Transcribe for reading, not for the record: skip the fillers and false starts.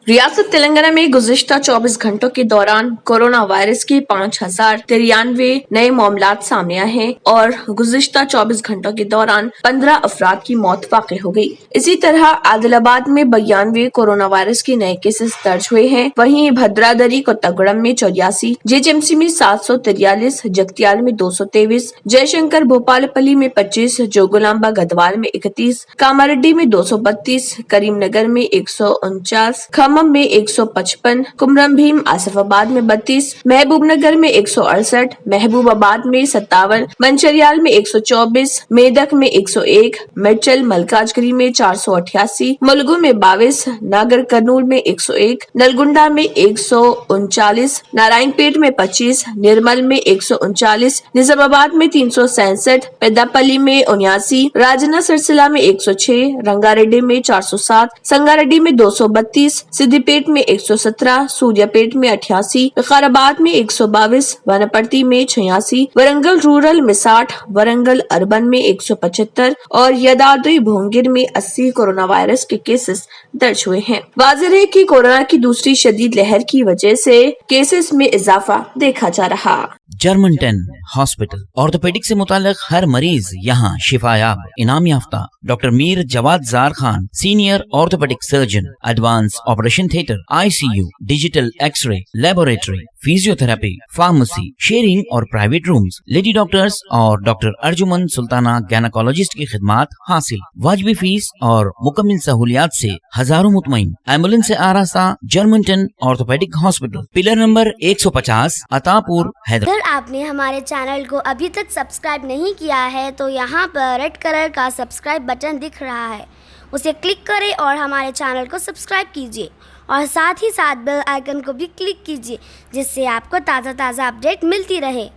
रियासत तेलंगाना में गुज़िश्ता 24 घंटों के दौरान कोरोना वायरस के 5,093 नए मामलात सामने आए हैं और गुज़िश्ता 24 घंटों के दौरान 15 अफराद की मौत वाक़ई हो गई। इसी तरह आदिलाबाद में 92 कोरोना वायरस के नए केसेस दर्ज हुए हैं। वहीं भद्रादरी कोत्तागुड़म में 84, जेएचएमसी में 743, जगतियाल में 223, जयशंकर भोपालपल्ली में 25, जोगुलांबा गढ़वाल में 31, कामारेड्डी में 232, करीमनगर में 149, खम्मम में 155, कुमरम भीम आसिफाबाद में 32, महबूबनगर में 168, महबूबाबाद में 57, मंचरियाल में 124, मेदक में 101, मेडचल मलकाजगिरी में 488, मुलुगु में 22, नागर कर्नूल में 101, नलगुंडा में 139, नारायणपेट में 25, निर्मल में 139, निजामाबाद में 367, पेद्दापल्ली में 79, राजन्ना सिरसिला में 106, रंगारेड्डी में 407, संगारेड्डी में 232, सिद्दीपेट में 117, सूर्यापेट में 88, विकाराबाद में 122, वनपर्ती में 86, वरंगल रूरल में 60, वरंगल अर्बन में 175 और यादाद्री भोंगिर में 80 कोरोना वायरस के केसेस दर्ज हुए हैं। वाज़ेह है कि कोरोना की दूसरी शदीद लहर की वजह से केसेस में इजाफा देखा जा रहा। जर्मनटन हॉस्पिटल ऑर्थोपेडिक से मुताल्लिक हर मरीज यहाँ शिफायाब, इनाम याफ्ता। Doctor Mir Jawad Zar Khan, senior orthopaedic surgeon, advance operation theatre, ICU, digital x ray, laboratory, physiotherapy, pharmacy, sharing और प्राइवेट रूम्स, लेडी डॉक्टर्स और डॉक्टर अर्जुमन सुल्ताना गैनाकोलॉजिस्ट की खिदमात हासिल। वाजिबी फीस और मुकम्मल सहूलियात से हजारों मुतमईन। एम्बुलेंस से आरास्ता Germanton orthopaedic hospital, pillar number 150, Attapur, Hyderabad. अगर आपने हमारे चैनल को अभी तक सब्सक्राइब नहीं किया है तो यहाँ पर रेड कलर का सब्सक्राइब बटन दिख रहा है, उसे क्लिक करें और हमारे चैनल को सब्सक्राइब कीजिए और साथ ही साथ बेल आइकन को भी क्लिक कीजिए जिससे आपको ताज़ा अपडेट मिलती रहे।